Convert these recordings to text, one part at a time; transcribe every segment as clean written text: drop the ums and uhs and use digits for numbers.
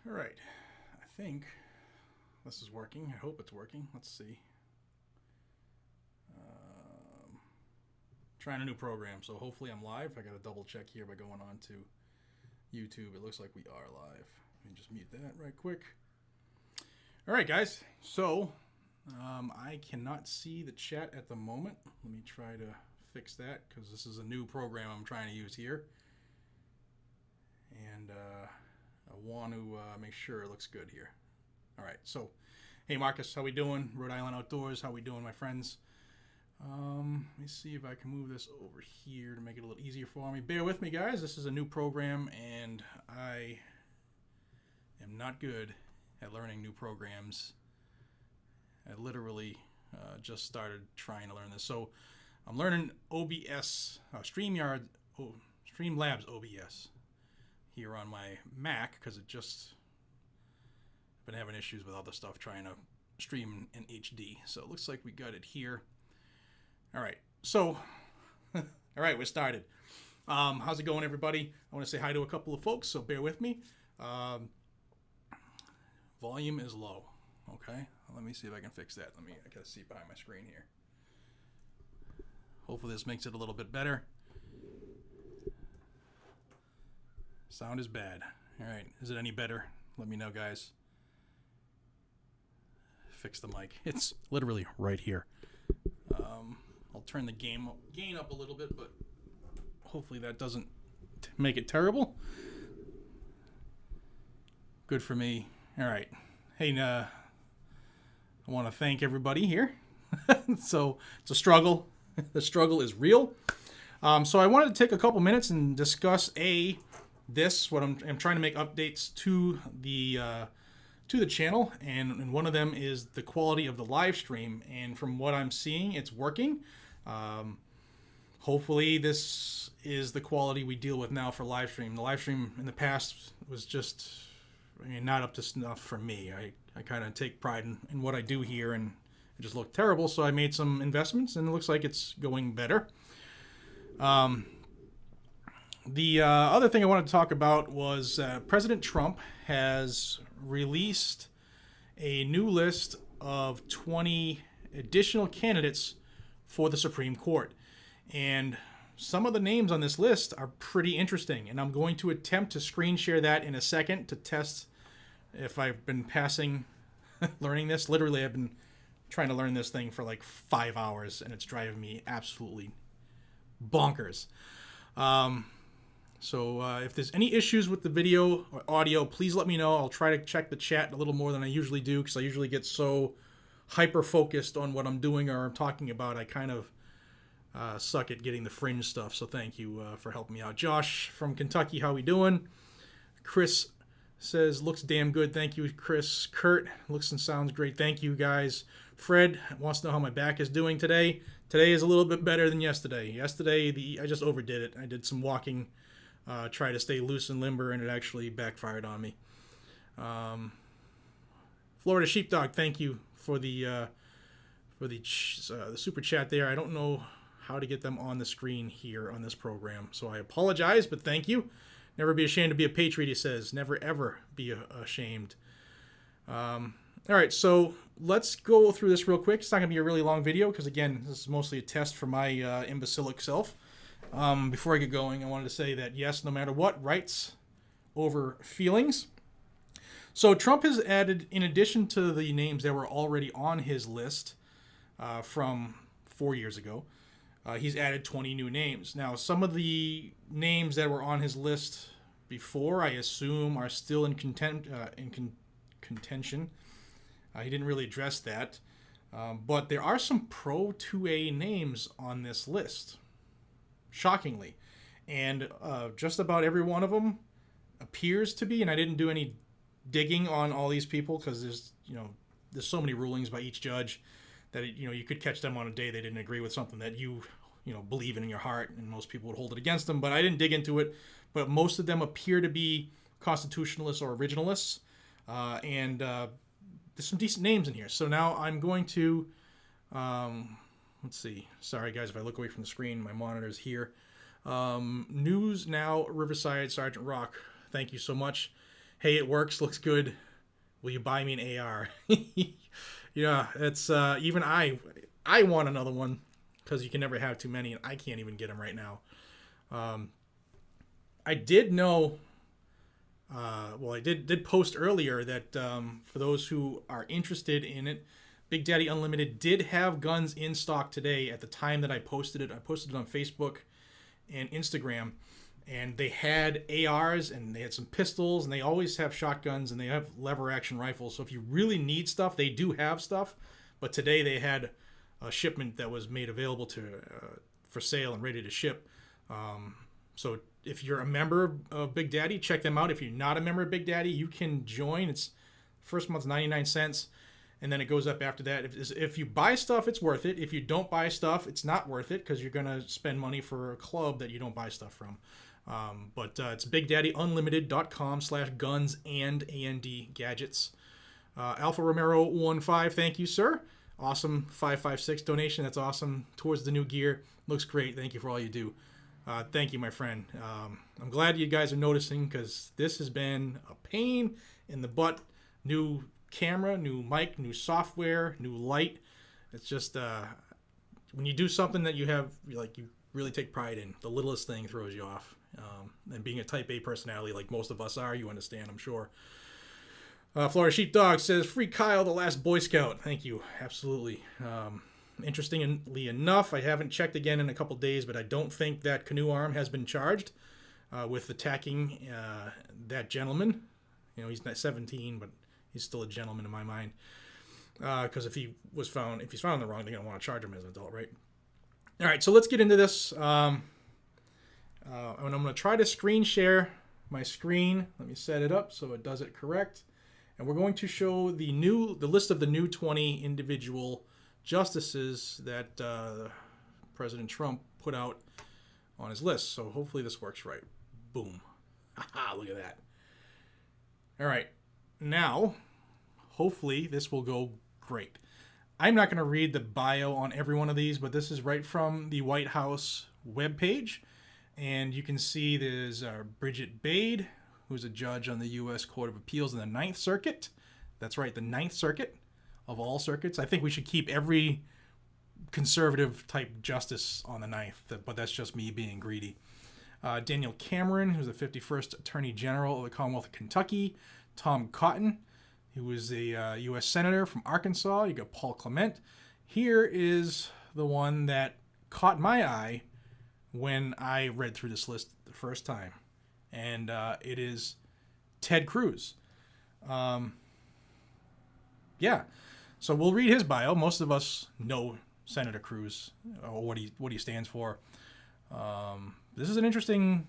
All right, I think this is working. I hope it's working. Let's see. Trying a new program, so hopefully I'm live. I got to double check here by going on to YouTube. It looks like we are live. Let me just mute that right quick. All right, guys. So I cannot see the chat at the moment. Let me try to fix that because this is a new program I'm trying to use here. And I want to make sure it looks good here. All right, so hey Marcus, how we doing? Rhode Island Outdoors, how we doing, my friends? Let me see if I can move this over here to make it a little easier for me. Bear with me, guys. This is a new program, and I am not good at learning new programs. I literally just started trying to learn this. So I'm learning OBS, Streamlabs OBS here on my Mac because I've been having issues with other stuff trying to stream in HD. So it looks like we got it here. All right, so, all right, we're started. How's it going, everybody? I want to say hi to a couple of folks, so bear with me. Volume is low, okay? Let me see if I can fix that. I gotta see behind my screen here. Hopefully this makes it a little bit better. Sound is bad. All right, is it any better? Let me know, guys. Fix the mic. It's literally right here. I'll turn the gain up a little bit, but hopefully that doesn't make it terrible. Good for me. All right. Hey, I want to thank everybody here. So it's a struggle. The struggle is real. So I wanted to take a couple minutes and discuss what I'm trying to make updates to the channel, and one of them is the quality of the live stream. And from what I'm seeing, it's working. Hopefully this is the quality we deal with now for live stream. The live stream in the past was just, not up to snuff for me. I kind of take pride in what I do here, and it just looked terrible. So I made some investments, and it looks like it's going better. The other thing I wanted to talk about was President Trump has released a new list of 20 additional candidates for the Supreme Court. And some of the names on this list are pretty interesting, and I'm going to attempt to screen share that in a second to test if I've been passing learning this. Literally, I've been trying to learn this thing for like 5 hours, and it's driving me absolutely bonkers. So if there's any issues with the video or audio, please let me know. I'll try to check the chat a little more than I usually do because I usually get so hyper-focused on what I'm doing or I'm talking about. I kind of suck at getting the fringe stuff, so thank you for helping me out. Josh from Kentucky, how we doing? Chris says, looks damn good. Thank you, Chris. Kurt, looks and sounds great. Thank you, guys. Fred wants to know how my back is doing today. Today is a little bit better than yesterday. Yesterday, I just overdid it. I did some walking, try to stay loose and limber, and it actually backfired on me. Florida Sheepdog, thank you for the super chat there. I don't know how to get them on the screen here on this program, so I apologize, but thank you. Never be ashamed to be a patriot, he says. Never, ever be ashamed. All right, so let's go through this real quick. It's not going to be a really long video because, again, this is mostly a test for my imbecilic self. Before I get going, I wanted to say that, yes, no matter what, rights over feelings. So Trump has added, in addition to the names that were already on his list from 4 years ago, he's added 20 new names. Now, some of the names that were on his list before, I assume, are still in contention. He didn't really address that. But there are some Pro 2A names on this list, shockingly. And just about every one of them appears to be, and I didn't do any digging on all these people because there's so many rulings by each judge that you could catch them on a day they didn't agree with something that you believe in your heart, and most people would hold it against them. But I didn't dig into it. But most of them appear to be constitutionalists or originalists, and there's some decent names in here. So now I'm going to let's see. Sorry guys, if I look away from the screen, my monitor's here. News Now, Riverside, Sergeant Rock. Thank you so much. hey, it works, looks good. Will you buy me an AR? Yeah, it's even I want another one because you can never have too many, and I can't even get them right now. I did know. Well, I did post earlier that for those who are interested in it, Big Daddy Unlimited did have guns in stock today at the time that I posted it. I posted it on Facebook and Instagram, and they had ARs and they had some pistols, and they always have shotguns, and they have lever action rifles. So if you really need stuff, they do have stuff. But today they had a shipment that was made available to for sale and ready to ship. So if you're a member of Big Daddy, check them out. If you're not a member of Big Daddy, you can join. It's first month's 99 cents, and then it goes up after that. If you buy stuff, it's worth it. If you don't buy stuff, it's not worth it because you're going to spend money for a club that you don't buy stuff from. But it's BigDaddyUnlimited.com/guns and gadgets. Alpha Romero 15, thank you, sir. Awesome 556 donation. That's awesome. Towards the new gear. Looks great. Thank you for all you do. Thank you, my friend. I'm glad you guys are noticing because this has been a pain in the butt. New camera, new mic, new software, new light. It's just when you do something that you really take pride in, the littlest thing throws you off. And being a type A personality like most of us are, you understand, I'm sure. Florida Sheepdog says, free Kyle, the last Boy Scout. Thank you. Absolutely. Interestingly enough, I haven't checked again in a couple days, but I don't think that Canoe Arm has been charged with attacking that gentleman. You know, he's not 17, but he's still a gentleman in my mind. Because if he's found in the wrong, they're going to want to charge him as an adult, right? All right, so let's get into this. And I'm going to try to screen share my screen. Let me set it up so it does it correct. And we're going to show the list of the new 20 individual justices that President Trump put out on his list. So hopefully this works right. Boom. Haha, look at that. All right. Now, hopefully this will go great. I'm not going to read the bio on every one of these, but this is right from the White House webpage. And you can see there's Bridget Bade, who's a judge on the U.S. Court of Appeals in the Ninth Circuit. That's right, the Ninth Circuit of all circuits. I think we should keep every conservative type justice on the ninth, but that's just me being greedy. Daniel Cameron, who's the 51st Attorney General of the Commonwealth of Kentucky. Tom Cotton, who was a U.S. Senator from Arkansas. You got Paul Clement. Here is the one that caught my eye when I read through this list the first time. And it is Ted Cruz. Yeah. So we'll read his bio. Most of us know Senator Cruz, or what he stands for. This is an interesting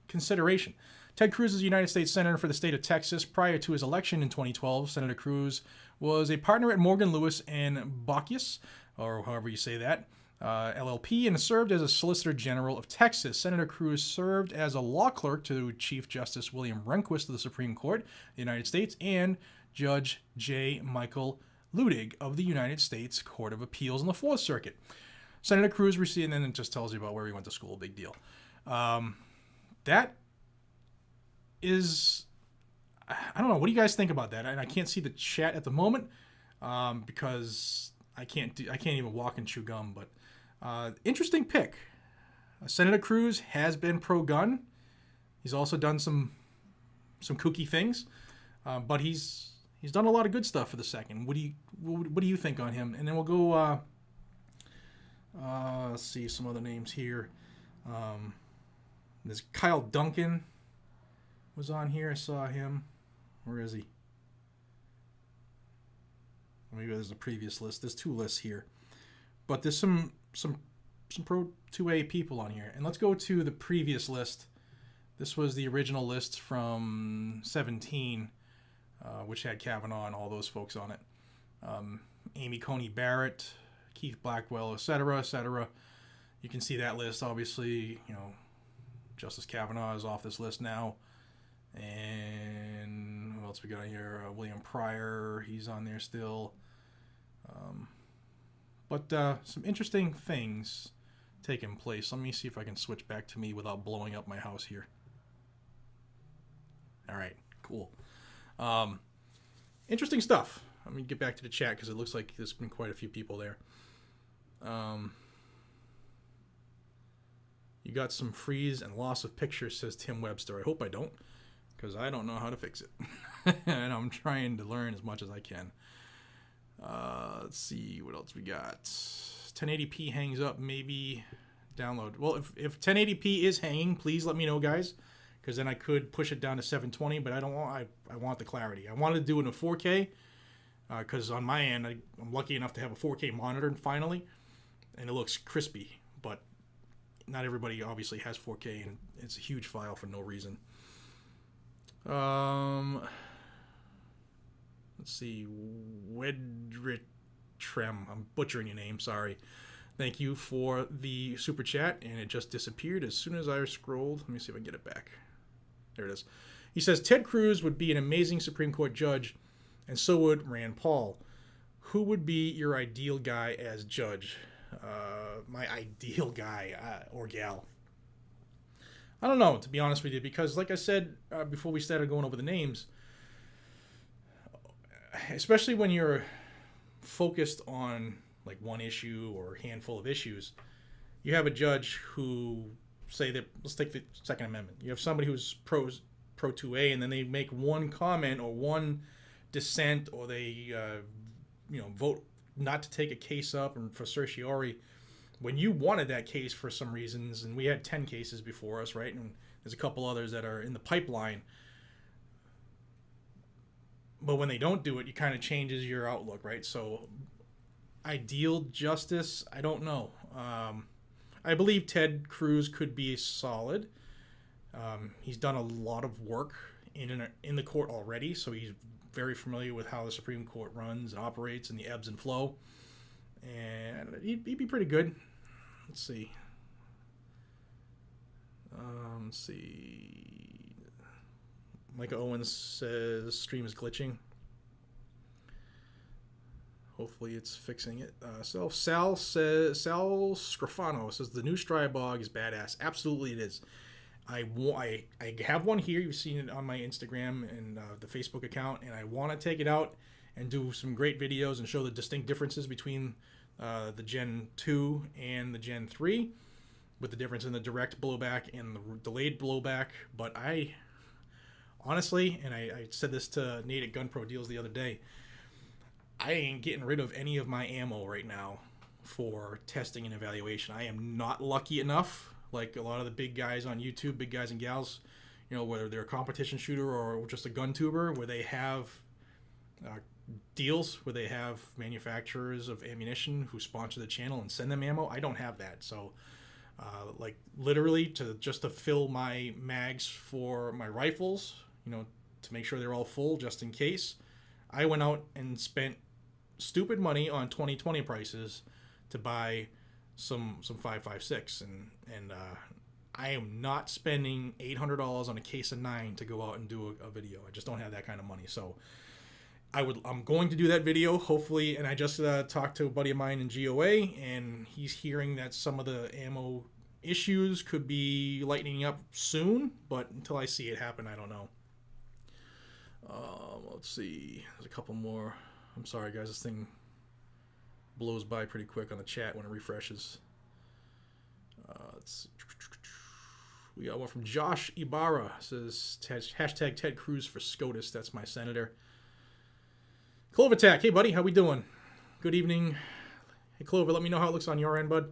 consideration. Ted Cruz is a United States Senator for the state of Texas. Prior to his election in 2012, Senator Cruz was a partner at Morgan Lewis and Bockius, or however you say that, LLP, and served as a Solicitor General of Texas. Senator Cruz served as a law clerk to Chief Justice William Rehnquist of the Supreme Court of the United States and Judge J. Michael Ludig of the United States Court of Appeals in the Fourth Circuit. Senator Cruz received, and then it just tells you about where he went to school. Big deal. That is, I don't know. What do you guys think about that? And I can't see the chat at the moment because I can't even walk and chew gum. But interesting pick. Senator Cruz has been pro-gun. He's also done some kooky things, but he's done a lot of good stuff for the second. What do you think on him? And then we'll go. Let's see some other names here. There's Kyle Duncan was on here. I saw him. Where is he? Maybe there's a previous list. There's two lists here, but there's some Pro 2A people on here. And let's go to the previous list. This was the original list from 17, which had Kavanaugh and all those folks on it. Amy Coney Barrett, Keith Blackwell, etc., etc. You can see that list. Obviously, Justice Kavanaugh is off this list now. And who else we got here? William Pryor, he's on there still. But some interesting things taking place. Let me see if I can switch back to me without blowing up my house here. All right, cool. Interesting stuff. Let me get back to the chat because it looks like there's been quite a few people there. You got some freeze and loss of pictures, says Tim Webster. I hope I don't, because I don't know how to fix it. And I'm trying to learn as much as I can. Let's see what else we got. 1080p hangs up, maybe download. Well, if 1080p is hanging, please let me know, guys, because then I could push it down to 720, but I don't want. I want the clarity. I wanted to do it in a 4K, because on my end, I'm lucky enough to have a 4K monitor finally, and it looks crispy, but not everybody obviously has 4K, and it's a huge file for no reason. Let's see, Wedritrem. I'm butchering your name, sorry. Thank you for the super chat, and it just disappeared as soon as I scrolled. Let me see if I can get it back. There it is. He says, Ted Cruz would be an amazing Supreme Court judge, and so would Rand Paul. Who would be your ideal guy as judge? My ideal guy or gal. I don't know, to be honest with you, because like I said before we started going over the names, especially when you're focused on like one issue or a handful of issues, you have a judge who say that, let's take the Second Amendment. You have somebody who's pro 2A, and then they make one comment or one dissent, or they vote not to take a case up and for certiorari when you wanted that case for some reasons, and we had 10 cases before us, right? And there's a couple others that are in the pipeline. But when they don't do it, it kind of changes your outlook, right? So ideal justice, I don't know. I believe Ted Cruz could be solid. He's done a lot of work in the court already, so he's very familiar with how the Supreme Court runs and operates and the ebbs and flow. And he'd be pretty good. Let's see. Micah Owens says stream is glitching. Hopefully it's fixing it. Sal Scrofano says the new Strybog is badass. Absolutely it is. I have one here. You've seen it on my Instagram and the Facebook account, and I want to take it out and do some great videos and show the distinct differences between the Gen 2 and the Gen 3, with the difference in the direct blowback and the delayed blowback. But I honestly, and I said this to Nate at Gun Pro Deals the other day, I ain't getting rid of any of my ammo right now for testing and evaluation. I am not lucky enough, like a lot of the big guys on YouTube, big guys and gals, whether they're a competition shooter or just a gun tuber, where they have deals where they have manufacturers of ammunition who sponsor the channel and send them ammo. I don't have that. So like literally to fill my mags for my rifles, to make sure they're all full just in case, I went out and spent stupid money on 2020 prices to buy some 5.56, and I am not spending $800 on a case of 9 to go out and do a video. I just don't have that kind of money. So I'm going to do that video, hopefully. And I just talked to a buddy of mine in GOA, and he's hearing that some of the ammo issues could be lightening up soon, but until I see it happen, I don't know. Let's see. There's a couple more. I'm sorry, guys. This thing blows by pretty quick on the chat when it refreshes. We got one from Josh Ibarra. It says hashtag Ted Cruz for SCOTUS. That's my senator. Clover Tack. Hey, buddy. How we doing? Good evening. Hey, Clover. Let me know how it looks on your end, bud.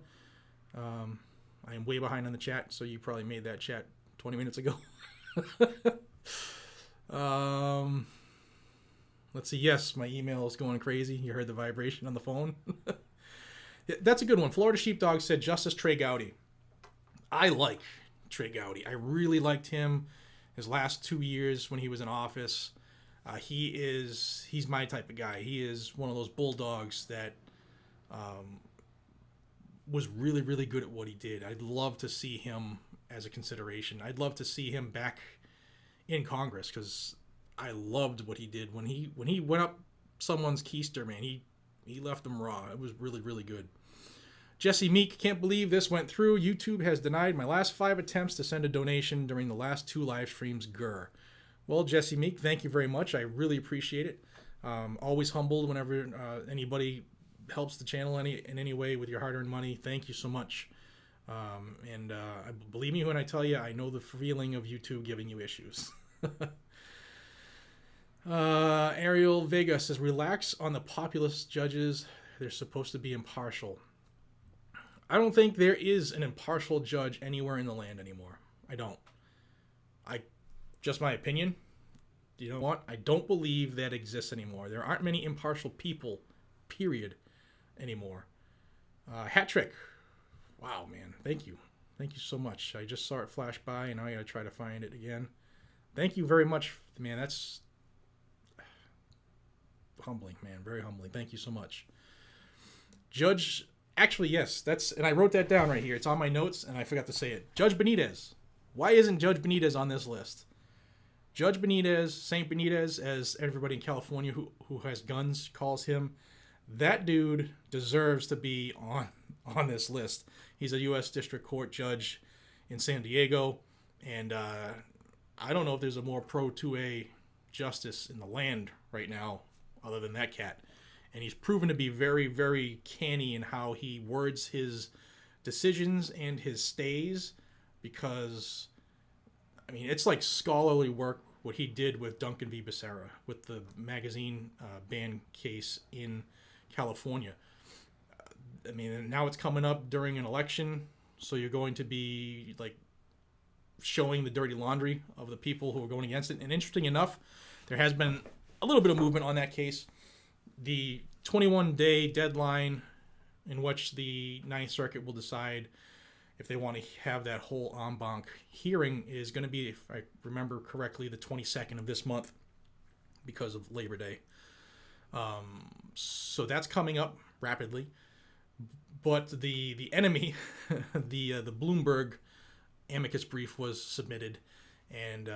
I am way behind on the chat, so you probably made that chat 20 minutes ago. Let's see. Yes, my email is going crazy. You heard the vibration on the phone. That's a good one. Florida Sheepdog said Justice Trey Gowdy. I like Trey Gowdy. I really liked him his last 2 years when he was in office. He's my type of guy. He is one of those bulldogs that was really, really good at what he did. I'd love to see him as a consideration. I'd love to see him back in Congress, because I loved what he did when he went up someone's keister, man. He left them raw. It was really, really good. Jesse Meek, can't believe this went through. YouTube has denied my last 5 attempts to send a donation during the last 2 live streams. Grr. Well, Jesse Meek, thank you very much. I really appreciate it. Always humbled whenever anybody helps the channel in any way with your hard-earned money. Thank you so much. And believe me when I tell you, I know the feeling of YouTube giving you issues. Ariel Vega says, relax on the populist judges. They're supposed to be impartial. I don't think there is an impartial judge anywhere in the land anymore. I don't. Just my opinion. You know what? I don't believe that exists anymore. There aren't many impartial people, period, anymore. Hat trick. Wow, man. Thank you. Thank you so much. I just saw it flash by, and now I got to try to find it again. Thank you very much, man. That's humbling, man. Very humbling. Thank you so much. Judge, actually, yes. And I wrote that down right here. It's on my notes, and I forgot to say it. Judge Benitez. Why isn't Judge Benitez on this list? Judge Benitez, Saint Benitez, as everybody in California who has guns calls him, that dude deserves to be on this list. He's a U.S. District Court judge in San Diego, and I don't know if there's a more pro-2A justice in the land right now other than that cat. And he's proven to be very, very canny in how he words his decisions and his stays, because I mean, it's like scholarly work what he did with Duncan v. Becerra with the magazine ban case in California. I mean, now it's coming up during an election, so you're going to be like showing the dirty laundry of the people who are going against it. And interesting enough, there has been a little bit of movement on that case. The 21-day deadline in which the Ninth Circuit will decide if they want to have that whole en banc hearing is going to be, if I remember correctly, the 22nd of this month because of Labor Day. So that's coming up rapidly. But the enemy, the Bloomberg amicus brief was submitted, and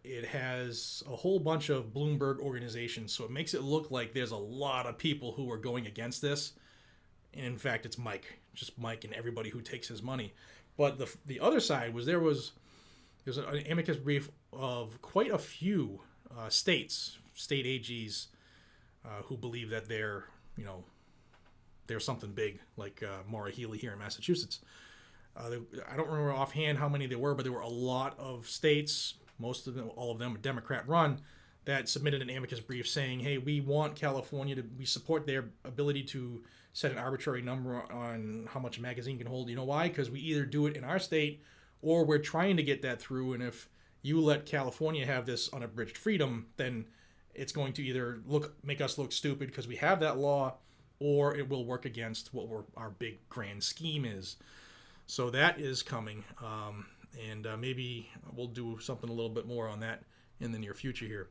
it has a whole bunch of Bloomberg organizations. So it makes it look like there's a lot of people who are going against this. And in fact, it's just Mike and everybody who takes his money. But the other side was there's an amicus brief of quite a few state AGs who believe that they're something big, like Maura Healey here in Massachusetts. I don't remember offhand how many there were, but there were a lot of states, all of them are Democrat-run, that submitted an amicus brief saying, hey, we want California we support their ability to set an arbitrary number on how much a magazine can hold. You know why? Because we either do it in our state or we're trying to get that through, and if you let California have this unabridged freedom, then it's going to either make us look stupid because we have that law, or it will work against what our big grand scheme is. So that is coming, and maybe we'll do something a little bit more on that in the near future here.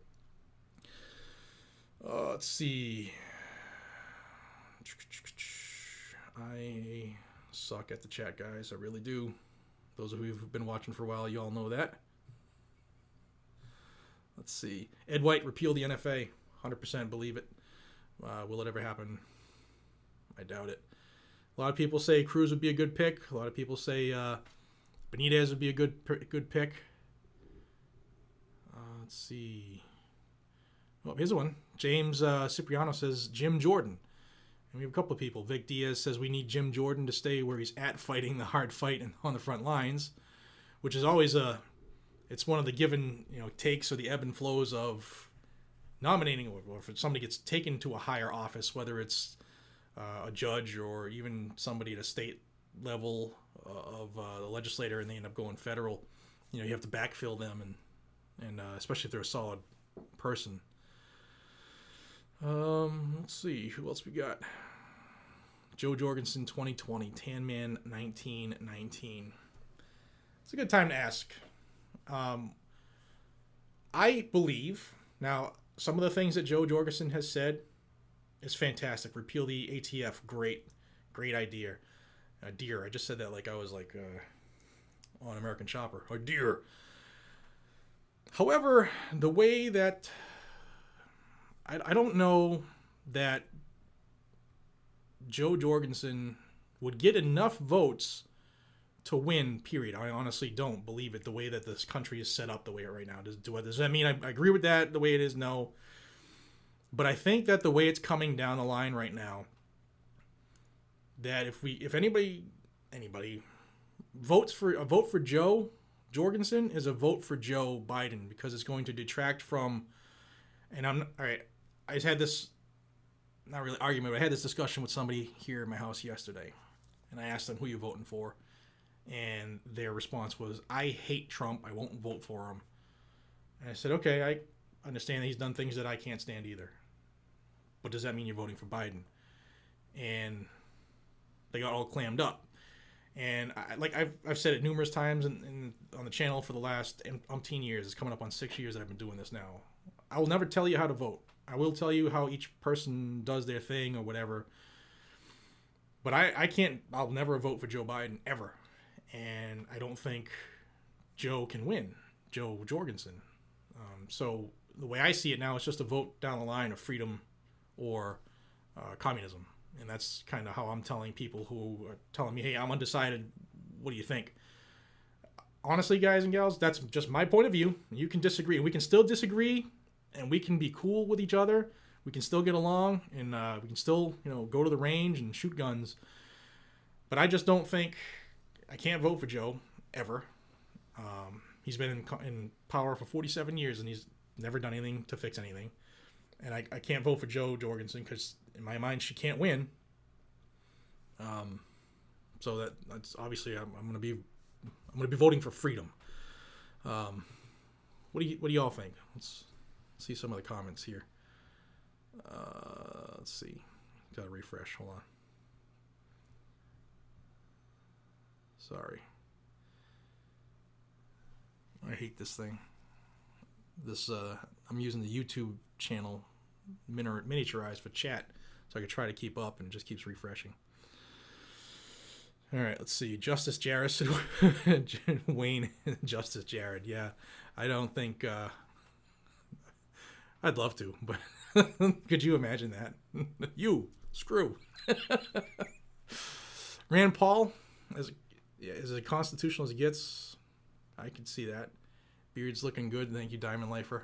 Let's see. I suck at the chat, guys. I really do. Those of you who've been watching for a while, you all know that. Let's see. Ed White, repeal the NFA. 100% believe it. Will it ever happen? I doubt it. A lot of people say Cruz would be a good pick. A lot of people say Benitez would be a good pick. Let's see. Oh, here's one. James Cipriano says Jim Jordan. And we have a couple of people. Vic Diaz says we need Jim Jordan to stay where he's at, fighting the hard fight and on the front lines, which is always it's one of the given takes or the ebb and flows of nominating, or if somebody gets taken to a higher office, whether it's a judge or even somebody at a state level of the legislator, and they end up going federal. You have to backfill them, and especially if they're a solid person. Let's see who else we got. Joe Jorgensen 2020, Tan Man 1919. It's a good time to ask. I believe now some of the things that Joe Jorgensen has said is fantastic. Repeal the ATF, great idea. Deer, I just said that like I was like on American Chopper. Or deer. However, the way that I don't know that Joe Jorgensen would get enough votes to win, period. I honestly don't believe it the way that this country is set up the way it right now. Does that mean I agree with that the way it is? No. But I think that the way it's coming down the line right now, that if anybody votes for a vote for Joe Jorgensen is a vote for Joe Biden, because it's going to detract from, and all right, I just had this, not really argument, but I had this discussion with somebody here in my house yesterday, and I asked them who you voting for, and their response was, I hate Trump, I won't vote for him. And I said, okay, I understand that he's done things that I can't stand either, but does that mean you're voting for Biden? And they got all clammed up. And I've said it numerous times on the channel for the last umpteen years. It's coming up on 6 years that I've been doing this now. I will never tell you how to vote. I will tell you how each person does their thing or whatever. But I'll never vote for Joe Biden, ever. And I don't think Joe can win, Joe Jorgensen. So the way I see it now, it's just a vote down the line of freedom or communism. And that's kind of how I'm telling people who are telling me, hey, I'm undecided, what do you think? Honestly, guys and gals, that's just my point of view. You can disagree. We can still disagree, and we can be cool with each other. We can still get along, and we can still, go to the range and shoot guns. But I just don't think, I can't vote for Joe, ever. He's been in power for 47 years, and he's never done anything to fix anything. And I can't vote for Joe Jorgensen because in my mind she can't win. So that's obviously I'm gonna be voting for freedom. What do y'all think? Let's see some of the comments here. Let's see. Gotta refresh. Hold on. Sorry. I hate this thing. I'm using the YouTube channel miniaturized for chat, so I can try to keep up, and it just keeps refreshing. All right, let's see. Justice Jarrett, Wayne, Justice Jared. Yeah, I don't think. I'd love to, but could you imagine that? You screw. Rand Paul, as constitutional as it gets, I can see that. Beard's looking good. Thank you, Diamond Lifer.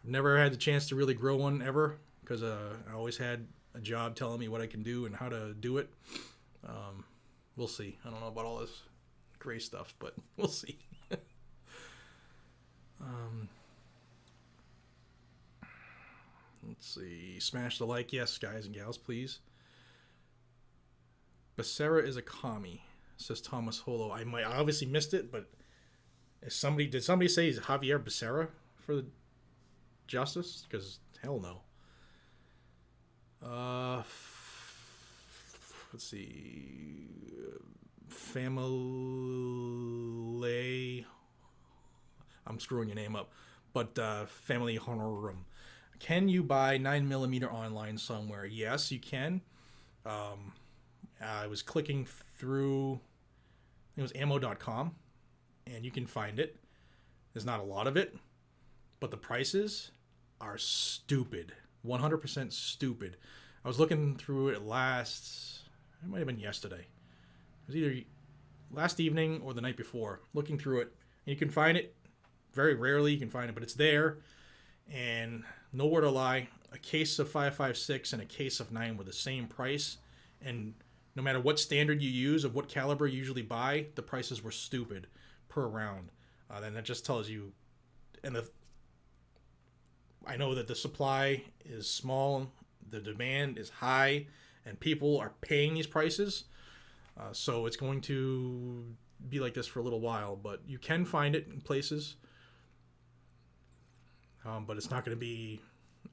I've never had the chance to really grow one ever, because I always had a job telling me what I can do and how to do it. We'll see. I don't know about all this gray stuff, but we'll see. Let's see. Smash the like. Yes, guys and gals, please. Becerra is a commie, says Thomas Holo. I obviously missed it, but did somebody say he's Javier Becerra for the Justice? Because hell no. Let's see. Family. I'm screwing your name up, but Family Honorum. Can you buy 9mm online somewhere? Yes, you can. I was clicking through. It was ammo.com, and you can find it. There's not a lot of it, but the prices are stupid. 100% stupid. I was looking through it it might have been yesterday. It was either last evening or the night before, looking through it. And you can find it. Very rarely you can find it, but it's there. And nowhere to lie, a case of 5.56 and a case of 9 were the same price. And no matter what standard you use of what caliber you usually buy, the prices were stupid per round. Then that just tells you, I know that the supply is small, the demand is high, and people are paying these prices. So it's going to be like this for a little while, but you can find it in places. But it's not going to be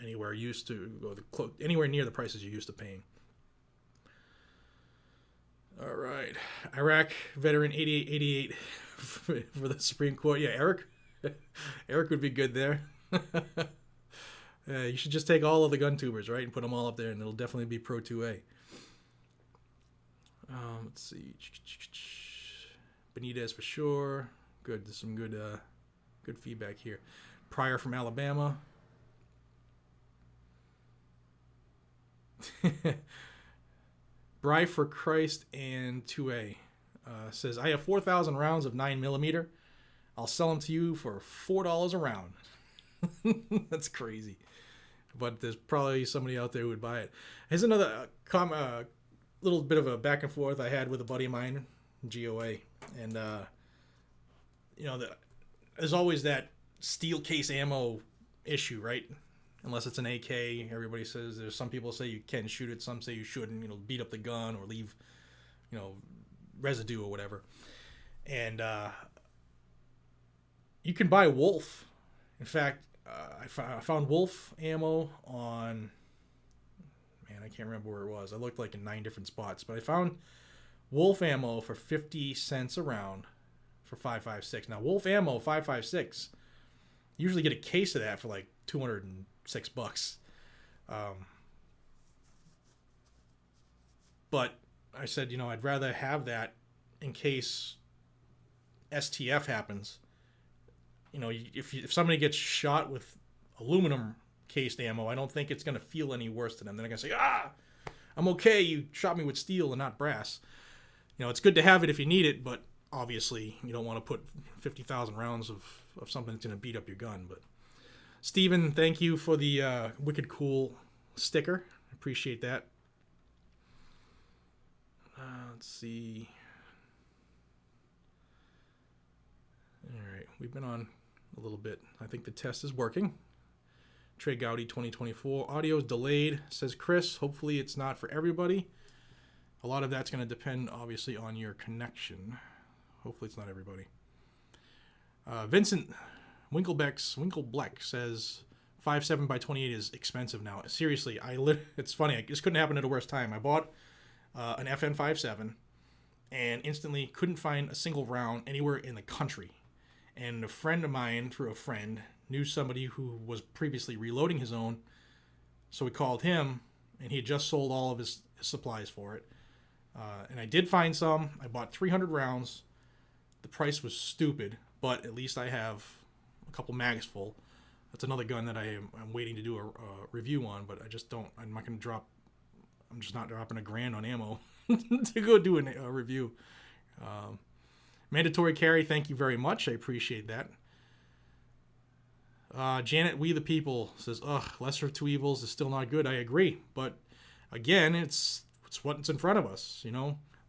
anywhere near the prices you're used to paying. All right. Iraq veteran 8888 for the Supreme Court. Yeah, Eric. Eric would be good there. You should just take all of the gun tubers, right, and put them all up there, and it'll definitely be Pro 2A. Let's see. Benitez for sure. Good. There's some good feedback here. Pryor from Alabama. Bry for Christ and 2A. Says, I have 4,000 rounds of 9mm. I'll sell them to you for $4 a round. That's crazy. But there's probably somebody out there who would buy it. Here's another little bit of a back and forth I had with a buddy of mine, GOA. And, there's always that steel case ammo issue, right? Unless it's an AK, everybody says, there's some people say you can shoot it, some say you shouldn't, beat up the gun or leave, residue or whatever. And you can buy Wolf. In fact, I found Wolf ammo on, man, I can't remember where it was. I looked like in 9 different spots, but I found Wolf ammo for 50 cents a round for 5.56. Now, Wolf ammo 5.56, you usually get a case of that for like $206. But I said, I'd rather have that in case STF happens. If somebody gets shot with aluminum cased ammo, I don't think it's going to feel any worse to them. They're going to say, I'm okay. You shot me with steel and not brass. It's good to have it if you need it, but obviously you don't want to put 50,000 rounds of something that's going to beat up your gun. But Steven, thank you for the Wicked Cool sticker. Appreciate that. Let's see. All right, we've been on a little bit. I think the test is working. Trey Gowdy 2024. Audio is delayed, says Chris. Hopefully it's not for everybody. A lot of that's going to depend, obviously, on your connection. Hopefully it's not everybody. Vincent Winklebleck says 5.7 by 28 is expensive now. Seriously, it's funny. This couldn't happen at a worse time. I bought an FN 5.7 and instantly couldn't find a single round anywhere in the country. And a friend of mine, through a friend, knew somebody who was previously reloading his own. So we called him, and he had just sold all of his supplies for it. And I did find some. I bought 300 rounds. The price was stupid, but at least I have a couple mags full. That's another gun that I'm waiting to do a review on, but I'm just not dropping $1,000 on ammo to go do a review. Mandatory carry, thank you very much. I appreciate that. Janet, We the People says, lesser of two evils is still not good. I agree. But again, it's what's in front of us,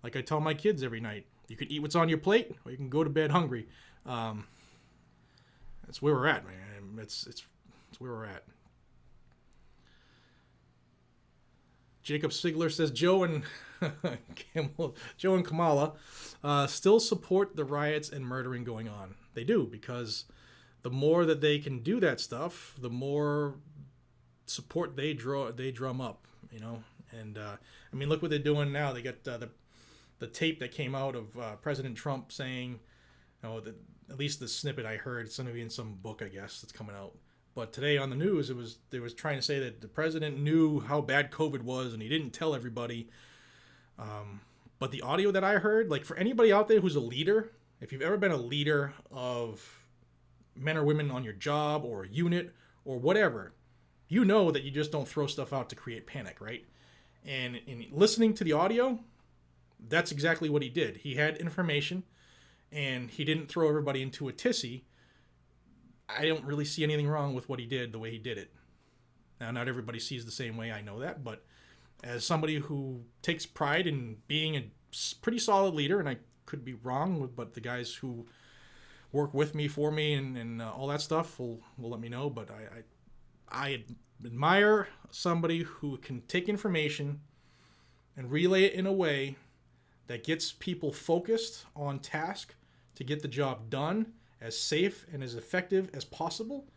Like I tell my kids every night, you can eat what's on your plate or you can go to bed hungry. That's where we're at, man. It's where we're at. Jacob Sigler says, Joe and Kamala still support the riots and murdering going on. They do, because the more that they can do that stuff, the more support they drum up, And look what they're doing now. They got the tape that came out of President Trump saying, that at least the snippet I heard, it's going to be in some book, I guess, that's coming out. But today on the news, they was trying to say that the president knew how bad COVID was and he didn't tell everybody. But the audio that I heard, like for anybody out there who's a leader, if you've ever been a leader of men or women on your job or a unit or whatever, you know that you just don't throw stuff out to create panic, right? And in listening to the audio, that's exactly what he did. He had information and he didn't throw everybody into a tizzy. I don't really see anything wrong with what he did, the way he did it. Now, not everybody sees the same way, I know that, but as somebody who takes pride in being a pretty solid leader, and I could be wrong, but the guys who work with me, for me, and all that stuff will let me know, but I admire somebody who can take information and relay it in a way that gets people focused on task to get the job done as safe and as effective as possible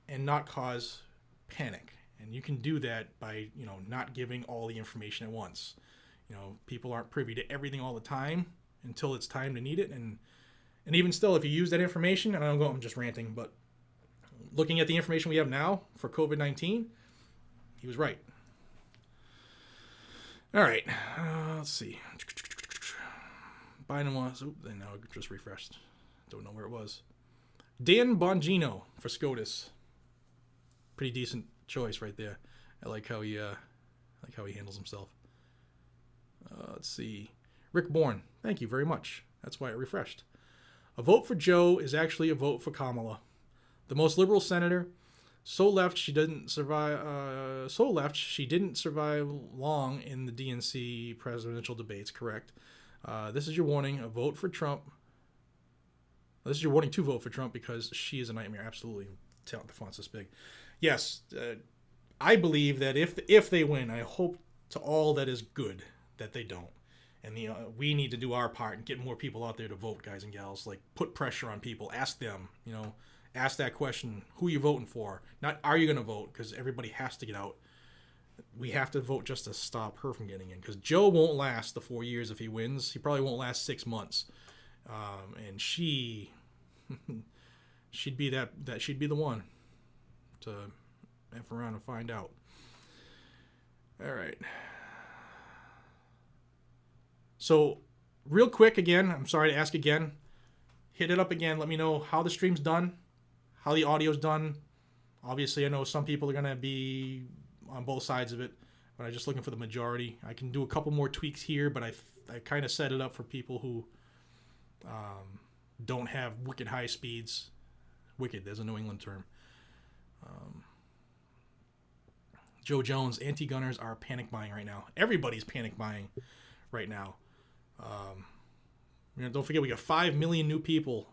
and not cause panic. And you can do that by, not giving all the information at once. People aren't privy to everything all the time until it's time to need it. And even still, if you use that information, and I'm just ranting, but looking at the information we have now for COVID-19, he was right. All right, let's see. Biden wants, and now it just refreshed. Don't know where it was. Dan Bongino for SCOTUS. Pretty decent choice right there. I like how he handles himself. Let's see. Rick Bourne, thank you very much. That's why it refreshed. A vote for Joe is actually a vote for Kamala, the most liberal senator. So left she didn't survive long in the DNC presidential debates. Correct. This is your warning. A vote for Trump. This is your warning to vote for Trump because she is a nightmare. Absolutely. The font's this big. Yes, I believe that if they win, I hope to all that is good that they don't. And we need to do our part and get more people out there to vote, guys and gals. Like, put pressure on people. Ask them, ask that question, who are you voting for? Not, are you going to vote? Because everybody has to get out. We have to vote just to stop her from getting in. Because Joe won't last the 4 years if he wins. He probably won't last 6 months. And she'd be she'd be the one to F around and find out. All right. So, real quick again, I'm sorry to ask again. Hit it up again. Let me know how the stream's done, how the audio's done. Obviously, I know some people are going to be on both sides of it, but I'm just looking for the majority. I can do a couple more tweaks here, but I kind of set it up for people who don't have wicked high speeds. Wicked, there's a New England term. Joe Jones, anti-gunners are panic buying right now. Everybody's panic buying right now. Don't forget, we got 5 million new people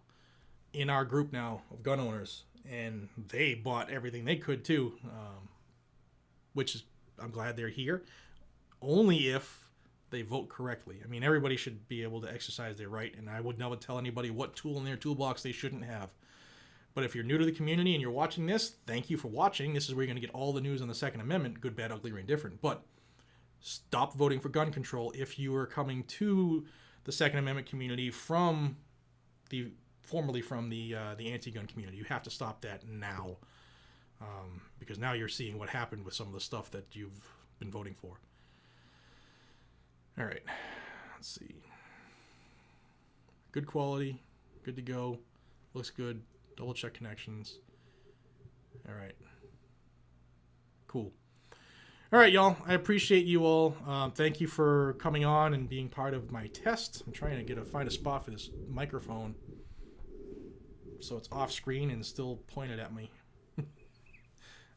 in our group now of gun owners, and they bought everything they could too, which is, I'm glad they're here, only if they vote correctly. I mean, everybody should be able to exercise their right, and I would never tell anybody what tool in their toolbox they shouldn't have. But if you're new to the community and you're watching this, thank you for watching. This is where you're going to get all the news on the Second Amendment, good, bad, ugly, or indifferent. But stop voting for gun control if you are coming to the Second Amendment community formerly from the anti-gun community. You have to stop that now, because now you're seeing what happened with some of the stuff that you've been voting for. All right, let's see. Good quality, good to go, looks good. Double check connections. All right, cool. All right, y'all. I appreciate you all. Thank you for coming on and being part of my test. I'm trying to find a spot for this microphone so it's off screen and still pointed at me.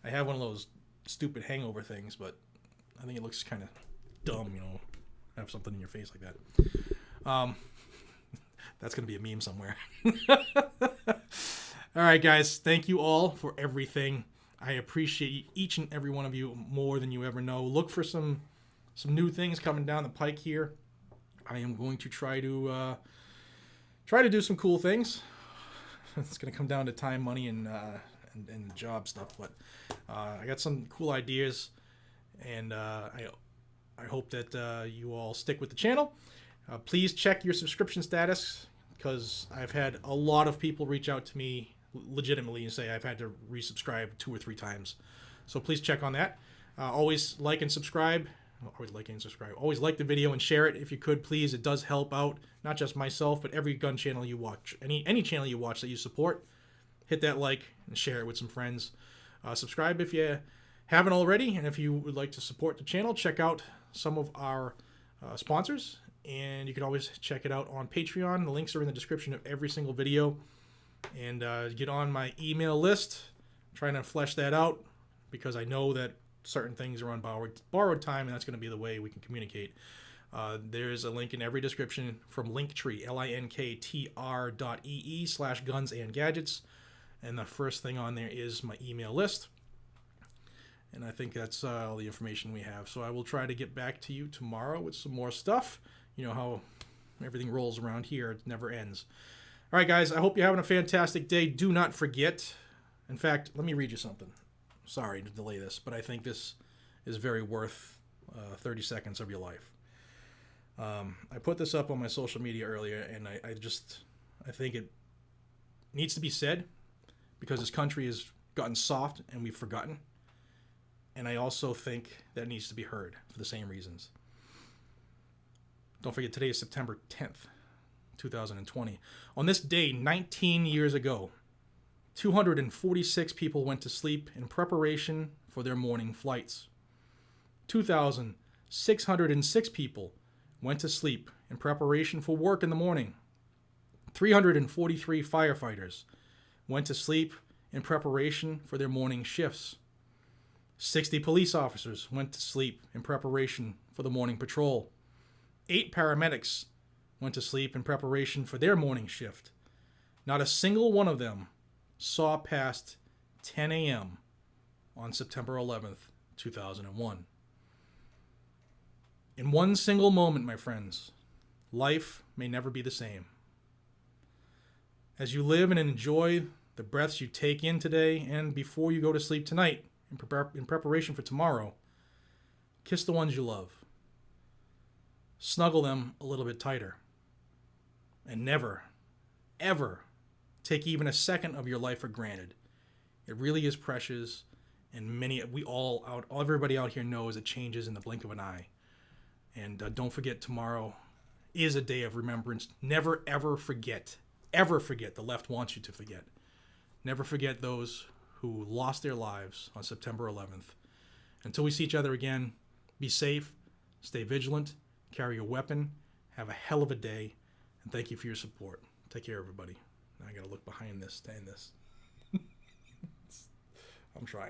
I have one of those stupid hangover things, but I think it looks kind of dumb, have something in your face like that. That's going to be a meme somewhere. All right, guys. Thank you all for everything. I appreciate each and every one of you more than you ever know. Look for some new things coming down the pike here. I am going to try to do some cool things. It's going to come down to time, money, and job stuff. But I got some cool ideas, and I hope that you all stick with the channel. Please check your subscription status, because I've had a lot of people reach out to me legitimately and say I've had to resubscribe 2 or 3 times. So please check on that. Always like and subscribe. Always like the video and share it if you could, please. It does help out not just myself, but every gun channel you watch, any channel you watch that you support. Hit that like and share it with some friends. Subscribe if you haven't already, and if you would like to support the channel, check out some of our sponsors, and you can always check it out on Patreon. The links are in the description of every single video. And get on my email list. I'm trying to flesh that out, because I know that certain things are on borrowed time, and that's going to be the way we can communicate. There's a link in every description from LINKTREE, linktr.ee/gunsandgadgets. And the first thing on there is my email list. And I think that's all the information we have. So I will try to get back to you tomorrow with some more stuff. You know how everything rolls around here. It never ends. All right, guys, I hope you're having a fantastic day. Do not forget. In fact, let me read you something. Sorry to delay this, but I think this is very worth 30 seconds of your life. I put this up on my social media earlier, and I think it needs to be said, because this country has gotten soft and we've forgotten. And I also think that it needs to be heard for the same reasons. Don't forget, today is September 10th. 2020. On this day, 19 years ago, 246 people went to sleep in preparation for their morning flights. 2,606 people went to sleep in preparation for work in the morning. 343 firefighters went to sleep in preparation for their morning shifts. 60 police officers went to sleep in preparation for the morning patrol. 8 paramedics went to sleep in preparation for their morning shift. Not a single one of them saw past 10 a.m. on September 11th, 2001. In one single moment, my friends, life may never be the same. As you live and enjoy the breaths you take in today and before you go to sleep tonight in preparation for tomorrow, kiss the ones you love. Snuggle them a little bit tighter. And never, ever take even a second of your life for granted. It really is precious, and everybody out here knows it changes in the blink of an eye. And don't forget, tomorrow is a day of remembrance. Never, ever forget. Ever forget. The left wants you to forget. Never forget those who lost their lives on September 11th. Until we see each other again, be safe, stay vigilant, carry a weapon, have a hell of a day, and thank you for your support. Take care, everybody. Now I gotta look behind this to end this. I'm trying.